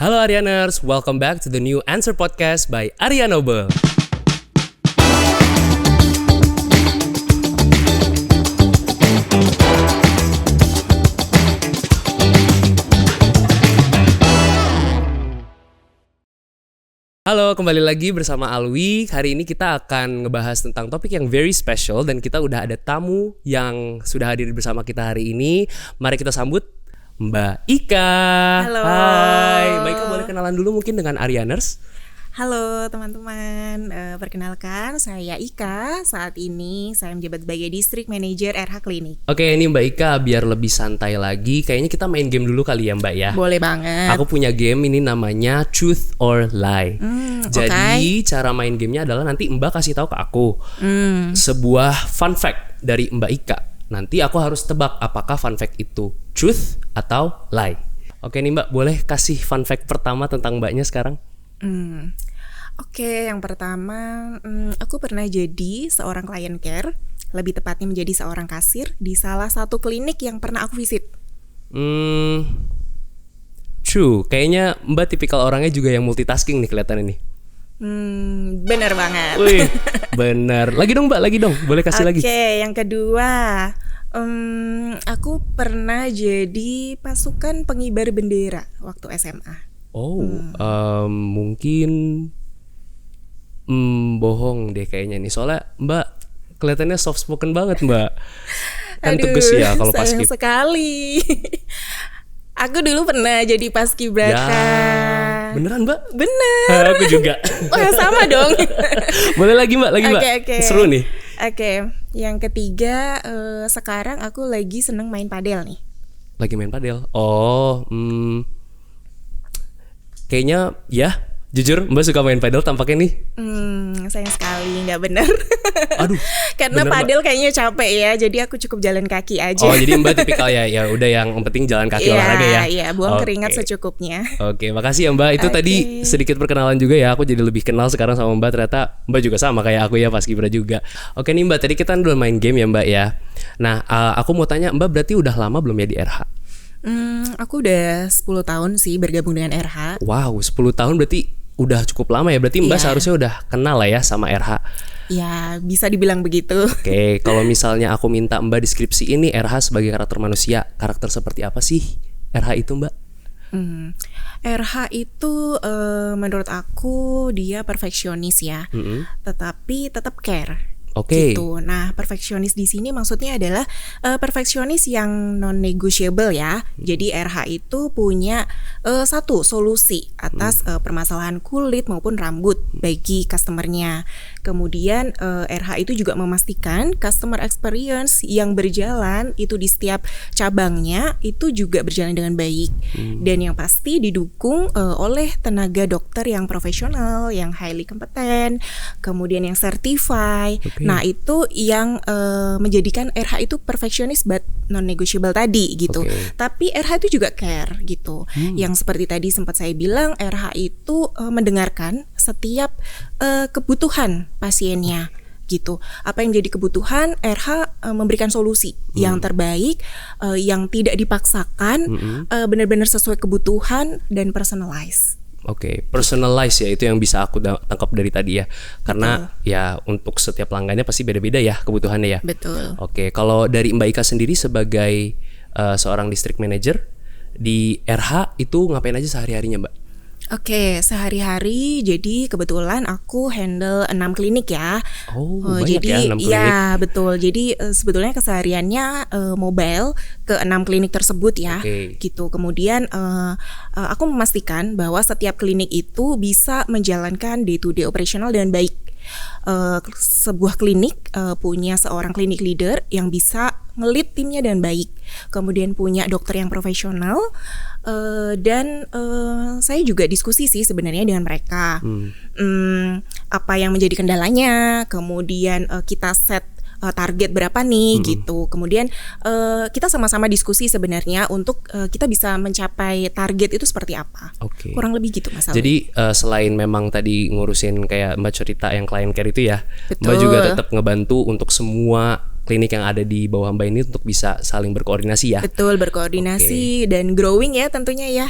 Halo Arianers, welcome back to the new Answer Podcast by Arya Noble. Halo, kembali lagi bersama Alwi. Hari ini kita akan ngebahas tentang topik yang very special dan kita udah ada tamu yang sudah hadir bersama kita hari ini. Mari kita sambut Mbak Ika. Halo. Hai, Mbak Ika boleh kenalan dulu mungkin dengan Arianers? Halo teman-teman, perkenalkan saya Ika. Saat ini saya menjabat sebagai District Manager RH Klinik. Oke, ini Mbak Ika biar lebih santai lagi, kayaknya kita main game dulu kali ya Mbak ya. Boleh banget. Aku punya game ini namanya Truth or Lie. Jadi cara main gamenya adalah nanti Mbak kasih tahu ke aku sebuah fun fact dari Mbak Ika. Nanti aku harus tebak apakah fun fact itu truth atau lie. Oke nih Mbak, boleh kasih fun fact pertama tentang Mbaknya sekarang? Oke, yang pertama, aku pernah jadi seorang client care, lebih tepatnya menjadi seorang kasir di salah satu klinik yang pernah aku visit. True, kayaknya Mbak tipikal orangnya juga yang multitasking nih kelihatan ini. Bener banget. Wih, bener. Lagi dong Mbak, lagi dong. Boleh kasih lagi. Oke, yang kedua, aku pernah jadi pasukan pengibar bendera waktu SMA. Mungkin bohong deh kayaknya nih. Soalnya Mbak kelihatannya soft spoken banget Mbak. Kan tegas ya kalau paskib. Sayang sekali. Aku dulu pernah jadi paskibraka. Ya, beneran Mbak? Bener. Aku juga. Wah, sama dong. Boleh lagi Mbak, lagi Mbak. Oke. Seru nih. Oke, yang ketiga, sekarang aku lagi seneng main padel nih. Lagi main padel. Kayaknya ya, jujur Mbak suka main padel tampaknya nih. Sayang sekali, nggak bener. Aduh. Karena bener, padel kayaknya capek ya, jadi aku cukup jalan kaki aja. Oh, jadi Mbak tipikal ya udah yang penting jalan kaki olahraga ya. Iya, buang keringat secukupnya. Oke, makasih ya Mbak. Itu tadi sedikit perkenalan juga ya. Aku jadi lebih kenal sekarang sama Mbak. Ternyata Mbak juga sama kayak aku ya, paskibra juga. Oke nih Mbak, tadi kita udah main game ya Mbak ya. Nah, aku mau tanya Mbak berarti udah lama belum ya di RH? Aku udah 10 tahun sih bergabung dengan RH. Wow, 10 tahun berarti udah cukup lama ya. Berarti Mbak seharusnya udah kenal lah ya sama RH. Ya, bisa dibilang begitu. Oke, kalau misalnya aku minta Mbak deskripsi ini RH sebagai karakter manusia, karakter seperti apa sih RH itu Mbak? RH itu menurut aku dia perfeksionis ya, tetapi tetap care. Oke. Gitu. Nah, perfeksionis di sini maksudnya adalah perfeksionis yang non-negotiable ya. Jadi RH itu punya satu solusi atas permasalahan kulit maupun rambut bagi customernya. Kemudian RH itu juga memastikan customer experience yang berjalan itu di setiap cabangnya itu juga berjalan dengan baik. Dan yang pasti didukung oleh tenaga dokter yang profesional, yang highly kompeten, kemudian yang certified. Nah, itu yang menjadikan RH itu perfectionist but non-negotiable tadi gitu. Tapi RH itu juga care gitu. Yang seperti tadi sempat saya bilang, RH itu mendengarkan setiap kebutuhan pasiennya gitu. Apa yang jadi kebutuhan, RH memberikan solusi yang terbaik, yang tidak dipaksakan, benar-benar sesuai kebutuhan dan personalize. Oke, personalize ya, itu yang bisa aku tangkap dari tadi ya. Karena ya untuk setiap pelanggannya pasti beda-beda ya kebutuhannya ya. Betul. Oke, kalau dari Mbak Ika sendiri sebagai seorang district manager di RH itu ngapain aja sehari-harinya Mbak? Oke, sehari-hari jadi kebetulan aku handle 6 klinik ya. Banyak jadi, ya 6 klinik. Ya betul, jadi sebetulnya kesehariannya mobile ke 6 klinik tersebut ya. Gitu. Kemudian aku memastikan bahwa setiap klinik itu bisa menjalankan day-to-day operational dengan baik. Sebuah klinik punya seorang klinik leader yang bisa nge-lead timnya dengan baik. Kemudian punya dokter yang profesional, dan saya juga diskusi sih sebenarnya dengan mereka. Apa yang menjadi kendalanya, kemudian kita set target berapa nih gitu. Kemudian kita sama-sama diskusi sebenarnya untuk kita bisa mencapai target itu seperti apa. Kurang lebih gitu Mas Alwi. Jadi selain memang tadi ngurusin kayak Mbak cerita yang client care itu ya, Betul. Mbak juga tetap ngebantu untuk semua klinik yang ada di bawah Mbak ini untuk bisa saling berkoordinasi ya. Betul, berkoordinasi dan growing ya tentunya ya.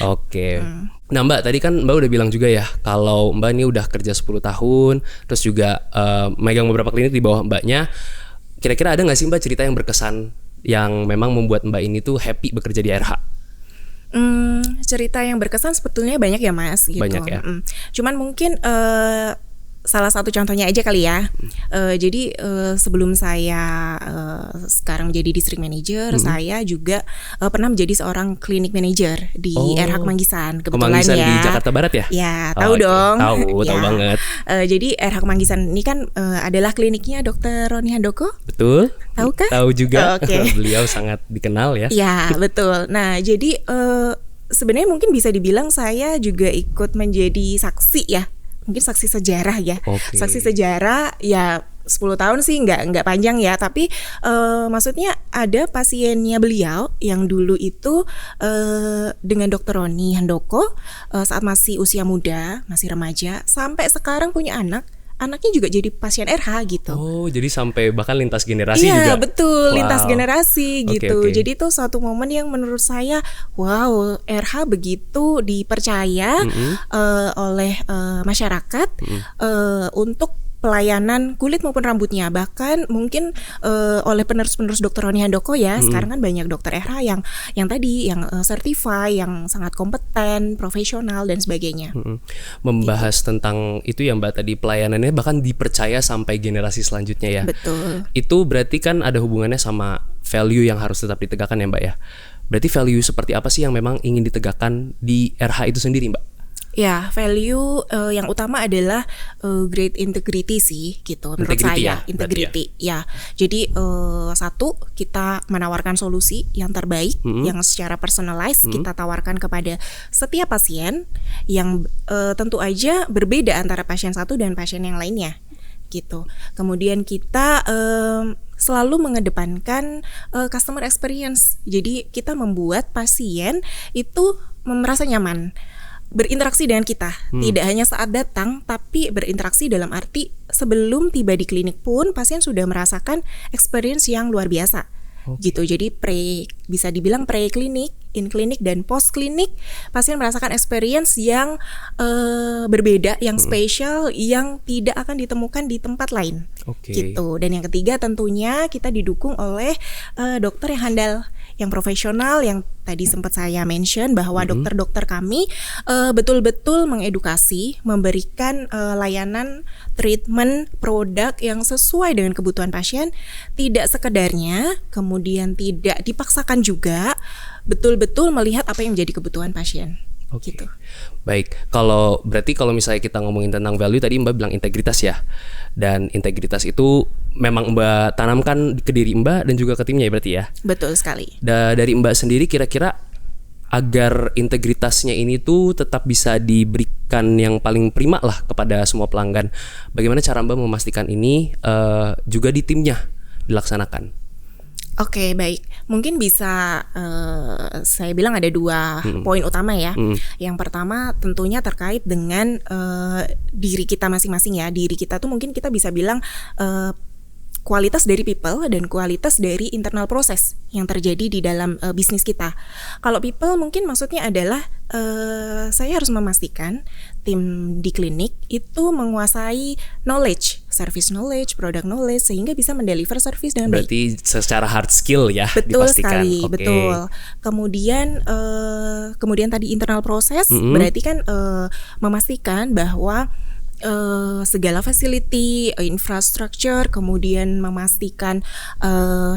Nah Mbak, tadi kan Mbak udah bilang juga ya kalau Mbak ini udah kerja 10 tahun, terus juga megang beberapa klinik di bawah Mbaknya. Kira-kira ada nggak sih Mbak cerita yang berkesan yang memang membuat Mbak ini tuh happy bekerja di RH? Cerita yang berkesan sebetulnya banyak ya Mas gitu. Banyak ya. Cuman mungkin salah satu contohnya aja kali ya. Jadi sebelum saya sekarang menjadi district manager, saya juga pernah menjadi seorang clinic manager di RH Kemanggisan. Kebetulan Kemanggisan ya. di Jakarta Barat ya? Ya, tahu dong. Tahu Ya. banget. Jadi RH Kemanggisan ini kan adalah kliniknya Dr. Roni Handoko. Betul. Tahu kah? Tahu juga. Oke. Beliau sangat dikenal ya. Ya, betul. Nah, jadi sebenarnya mungkin bisa dibilang saya juga ikut menjadi saksi ya. Mungkin saksi sejarah ya. Oke. Saksi sejarah ya 10 tahun sih nggak panjang ya, tapi maksudnya ada pasiennya beliau yang dulu itu dengan Dr. Roni Handoko saat masih usia muda, masih remaja, sampai sekarang punya anaknya juga jadi pasien RH gitu. Oh, jadi sampai bahkan lintas generasi Iya, juga. Iya betul, Wow. lintas generasi Oke, gitu. oke. Jadi itu suatu momen yang menurut saya, wow, RH begitu dipercaya oleh masyarakat untuk pelayanan kulit maupun rambutnya. Bahkan mungkin oleh penerus-penerus Dr. Roni Handoko ya. Sekarang kan banyak dokter RH yang tadi yang certify, yang sangat kompeten, profesional dan sebagainya. Membahas tentang itu ya Mbak tadi, pelayanannya bahkan dipercaya sampai generasi selanjutnya ya. Betul. Itu berarti kan ada hubungannya sama value yang harus tetap ditegakkan ya Mbak ya. Berarti value seperti apa sih yang memang ingin ditegakkan di RH itu sendiri Mbak? Ya, value yang utama adalah great integrity sih gitu menurut Integrity saya. ya, Integrity ya. Jadi satu, kita menawarkan solusi yang terbaik yang secara personalized kita tawarkan kepada setiap pasien yang tentu aja berbeda antara pasien satu dan pasien yang lainnya gitu. Kemudian kita selalu mengedepankan customer experience. Jadi kita membuat pasien itu merasa nyaman berinteraksi dengan kita, tidak hanya saat datang, tapi berinteraksi dalam arti sebelum tiba di klinik pun pasien sudah merasakan experience yang luar biasa. Gitu. Jadi bisa dibilang pre-klinik, in klinik dan post klinik pasien merasakan experience yang berbeda, yang spesial, yang tidak akan ditemukan di tempat lain. Gitu. Dan yang ketiga tentunya kita didukung oleh dokter yang handal, yang profesional, yang tadi sempat saya mention bahwa dokter-dokter kami betul-betul mengedukasi, memberikan layanan, treatment, produk yang sesuai dengan kebutuhan pasien, tidak sekedarnya, kemudian tidak dipaksakan juga, betul-betul melihat apa yang menjadi kebutuhan pasien. Gitu. Baik, berarti kalau misalnya kita ngomongin tentang value tadi Mbak bilang integritas ya. Dan integritas itu memang Mbak tanamkan ke diri Mbak dan juga ke timnya ya berarti ya. Betul sekali. Dari Mbak sendiri kira-kira agar integritasnya ini tuh tetap bisa diberikan yang paling prima lah kepada semua pelanggan. Bagaimana cara Mbak memastikan ini juga di timnya dilaksanakan? Oke, baik. Mungkin bisa saya bilang ada dua poin utama ya. Yang pertama tentunya terkait dengan diri kita masing-masing ya. Diri kita tuh mungkin kita bisa bilang kualitas dari people dan kualitas dari internal proses yang terjadi di dalam bisnis kita. Kalau people mungkin maksudnya adalah saya harus memastikan tim di klinik itu menguasai knowledge, service knowledge, product knowledge sehingga bisa mendeliver service dengan baik. Berarti secara hard skill ya Betul dipastikan. sekali, betul. Kemudian tadi internal proses berarti kan memastikan bahwa segala facility, infrastructure, kemudian memastikan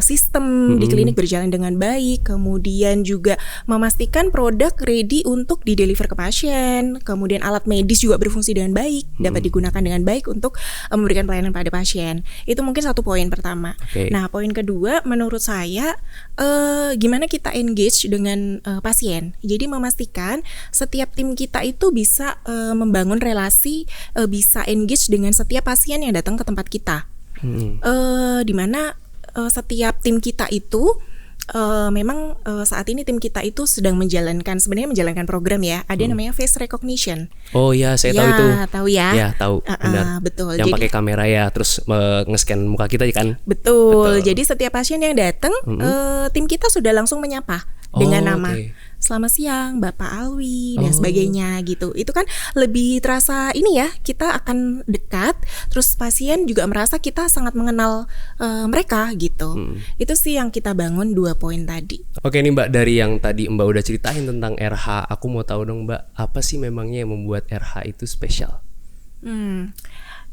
sistem di klinik berjalan dengan baik, kemudian juga memastikan produk ready untuk di-deliver ke pasien, kemudian alat medis juga berfungsi dengan baik, dapat digunakan dengan baik untuk memberikan pelayanan pada pasien. Itu mungkin satu poin pertama. Nah, poin kedua menurut saya gimana kita engage dengan pasien. Jadi memastikan setiap tim kita itu bisa membangun relasi, bisa engage dengan setiap pasien yang datang ke tempat kita. Di mana setiap tim kita itu memang saat ini tim kita itu sedang menjalankan program ya. Ada namanya face recognition. Oh ya, saya tahu itu. Tahu ya? Ya, tahu. Benar. Betul. Yang pakai kamera ya, terus nge-scan muka kita kan. Betul. Jadi setiap pasien yang datang, tim kita sudah langsung menyapa dengan nama oke. Selamat siang Bapak Alwi dan sebagainya gitu. Itu kan lebih terasa ini ya, kita akan dekat, terus pasien juga merasa kita sangat mengenal mereka gitu. Itu sih yang kita bangun 2 poin tadi. Oke nih Mbak, dari yang tadi Mbak udah ceritain tentang RH, aku mau tahu dong Mbak, apa sih memangnya yang membuat RH itu spesial?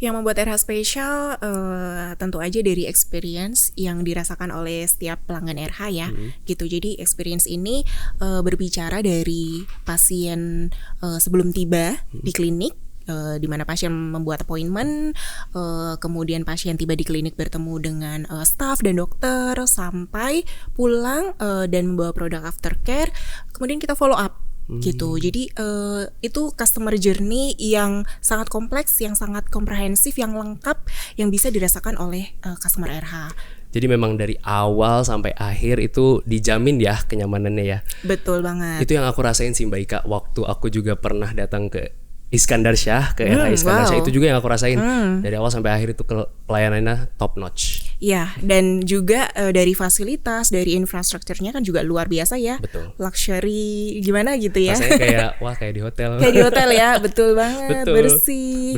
Yang membuat RH spesial tentu aja dari experience yang dirasakan oleh setiap pelanggan RH ya, gitu. Jadi experience ini berbicara dari pasien sebelum tiba di klinik, di mana pasien membuat appointment, kemudian pasien tiba di klinik bertemu dengan staff dan dokter, sampai pulang dan membawa produk aftercare, kemudian kita follow up. Gitu. Jadi itu customer journey yang sangat kompleks, yang sangat komprehensif, yang lengkap, yang bisa dirasakan oleh customer RH. Jadi memang dari awal sampai akhir itu dijamin ya kenyamanannya ya. Betul banget. Itu yang aku rasain sih Mbak Ika, waktu aku juga pernah datang ke Iskandar Syah, ke RH Iskandar Syah, itu juga yang aku rasain. Dari awal sampai akhir itu pelayanannya top notch. Ya, dan juga dari fasilitas, dari infrastrukturnya kan juga luar biasa ya. Betul. Luxury gimana gitu ya. Rasanya kayak wah kayak di hotel. Kayak di hotel ya, betul banget. Betul.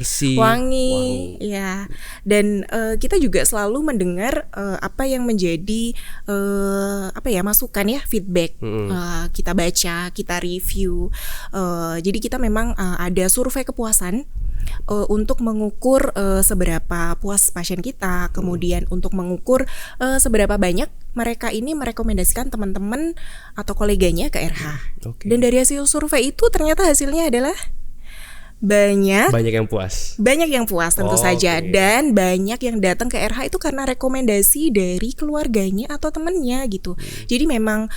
Bersih, wangi. Ya. Dan kita juga selalu mendengar apa yang menjadi masukan ya, feedback. Kita baca, kita review. Jadi kita memang ada survei kepuasan untuk mengukur seberapa puas pasien kita, kemudian untuk mengukur seberapa banyak mereka ini merekomendasikan teman-teman atau koleganya ke RH. Oke. Dan dari hasil survei itu ternyata hasilnya adalah banyak yang puas. Banyak yang puas tentu saja, Oke. dan banyak yang datang ke RH itu karena rekomendasi dari keluarganya atau temannya gitu. Jadi memang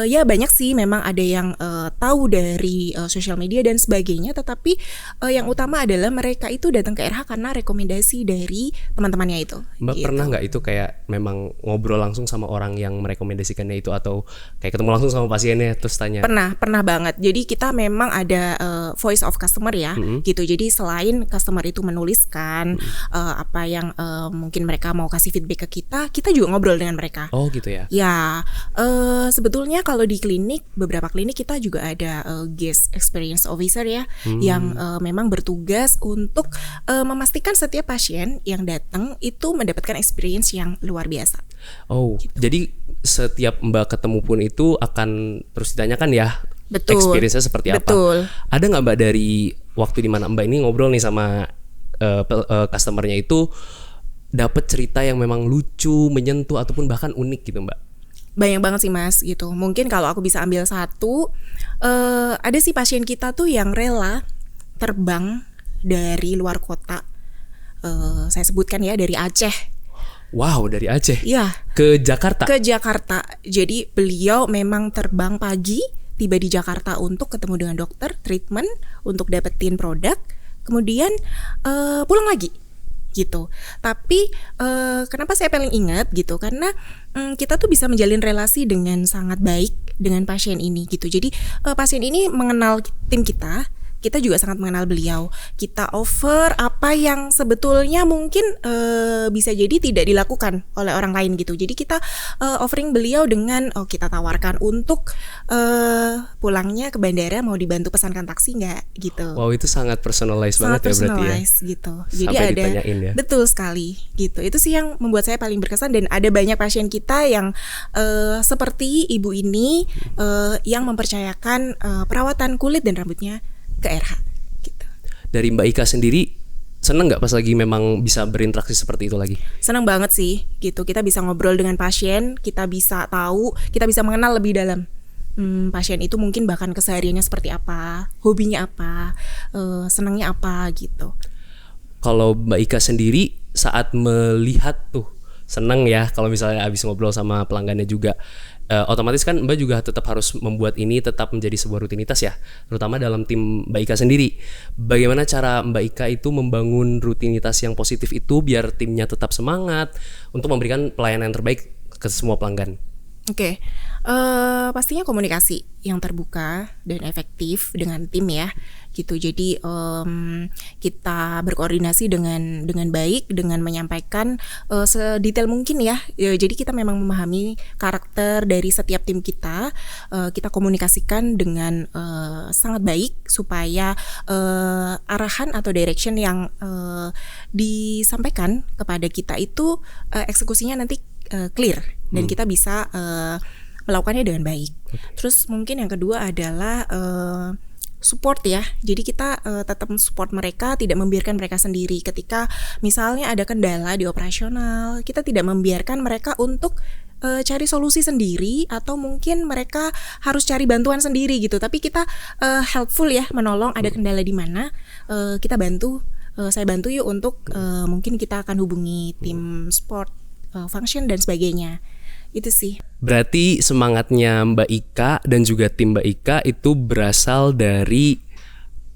ya banyak sih, memang ada yang tahu dari sosial media dan sebagainya, tetapi yang utama adalah mereka itu datang ke RH karena rekomendasi dari teman-temannya itu. Mbak gitu. pernah nggak itu kayak memang ngobrol langsung sama orang yang merekomendasikannya itu, atau kayak ketemu langsung sama pasiennya terus tanya? Pernah banget. Jadi kita memang ada voice of customer ya, gitu. Jadi selain customer itu menuliskan apa yang mungkin mereka mau kasih feedback ke kita juga ngobrol dengan mereka. Oh gitu ya. Ya, sebetulnya kalau di klinik, beberapa klinik kita juga ada guest experience officer ya, yang memang bertugas untuk memastikan setiap pasien yang datang itu mendapatkan experience yang luar biasa. Oh, gitu. Jadi setiap Mbak ketemu pun itu akan terus ditanyakan ya. Betul. Experience-nya seperti Betul. apa? Ada nggak Mbak dari waktu dimana Mbak ini ngobrol nih sama customernya itu dapat cerita yang memang lucu, menyentuh ataupun bahkan unik gitu Mbak? Banyak banget sih Mas gitu. Mungkin kalau aku bisa ambil satu, ada sih pasien kita tuh yang rela terbang dari luar kota. Saya sebutkan ya, dari Aceh. Wow, dari Aceh? Iya. Ke Jakarta? Ke Jakarta. Jadi beliau memang terbang pagi, tiba di Jakarta untuk ketemu dengan dokter, treatment, untuk dapetin produk, kemudian pulang lagi gitu. Tapi kenapa saya paling ingat gitu, karena kita tuh bisa menjalin relasi dengan sangat baik dengan pasien ini gitu. Jadi pasien ini mengenal tim kita juga sangat mengenal beliau. Kita offer apa yang sebetulnya mungkin bisa jadi tidak dilakukan oleh orang lain gitu. Jadi kita offering beliau dengan kita tawarkan untuk pulangnya ke bandara mau dibantu pesankan taksi nggak gitu. Wow, itu sangat personalized banget ya berarti ya. Sangat personalized gitu. Jadi sampai ada ditanyain ya. Betul sekali gitu. Itu sih yang membuat saya paling berkesan, dan ada banyak pasien kita yang seperti ibu ini yang mempercayakan perawatan kulit dan rambutnya ke RH gitu. Dari Mbak Ika sendiri seneng nggak pas lagi memang bisa berinteraksi seperti itu lagi? Seneng banget sih gitu. Kita bisa ngobrol dengan pasien, kita bisa tahu, kita bisa mengenal lebih dalam pasien itu, mungkin bahkan kesehariannya seperti apa, hobinya apa, senangnya apa gitu. Kalau Mbak Ika sendiri saat melihat tuh seneng ya kalau misalnya abis ngobrol sama pelanggannya juga, otomatis kan Mbak juga tetap harus membuat ini tetap menjadi sebuah rutinitas ya, terutama dalam tim Mbak Ika sendiri. Bagaimana cara Mbak Ika itu membangun rutinitas yang positif itu biar timnya tetap semangat untuk memberikan pelayanan yang terbaik ke semua pelanggan? Oke. Pastinya komunikasi yang terbuka dan efektif dengan tim ya, gitu. Jadi kita berkoordinasi dengan baik, dengan menyampaikan sedetail mungkin ya. Jadi kita memang memahami karakter dari setiap tim kita, kita komunikasikan dengan sangat baik supaya arahan atau direction yang disampaikan kepada kita itu eksekusinya nanti clear dan kita bisa melakukannya dengan baik. Terus mungkin yang kedua adalah support ya. Jadi kita tetap support mereka, tidak membiarkan mereka sendiri. Ketika misalnya ada kendala di operasional, kita tidak membiarkan mereka untuk cari solusi sendiri atau mungkin mereka harus cari bantuan sendiri gitu. Tapi kita helpful ya, menolong ada kendala di mana, kita bantu. Saya bantu yuk untuk mungkin kita akan hubungi tim support function dan sebagainya. Itu sih. Berarti semangatnya Mbak Ika dan juga tim Mbak Ika itu berasal dari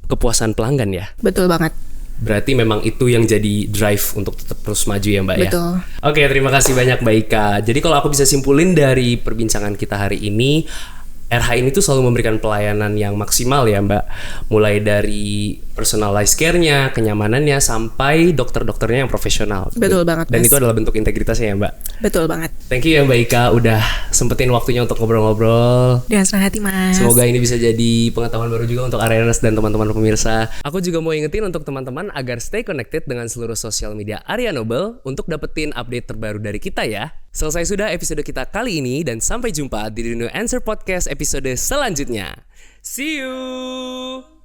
kepuasan pelanggan ya? Betul banget. Berarti memang itu yang jadi drive untuk tetap terus maju ya Mbak. Betul. Ya? Oke, terima kasih banyak Mbak Ika. Jadi kalau aku bisa simpulin dari perbincangan kita hari ini, RH ini tuh selalu memberikan pelayanan yang maksimal ya Mbak. Mulai dari personalized care-nya, kenyamanannya, sampai dokter-dokternya yang profesional. Betul banget. Dan itu adalah bentuk integritasnya ya Mbak. Betul banget. Thank you ya Mbak Ika udah sempetin waktunya untuk ngobrol-ngobrol. Dengan senang hati Mas. Semoga ini bisa jadi pengetahuan baru juga untuk Arianas dan teman-teman pemirsa. Aku juga mau ingetin untuk teman-teman agar stay connected dengan seluruh sosial media Arya Nobel untuk dapetin update terbaru dari kita ya. Selesai sudah episode kita kali ini dan sampai jumpa di The New Answer Podcast episode selanjutnya. See you!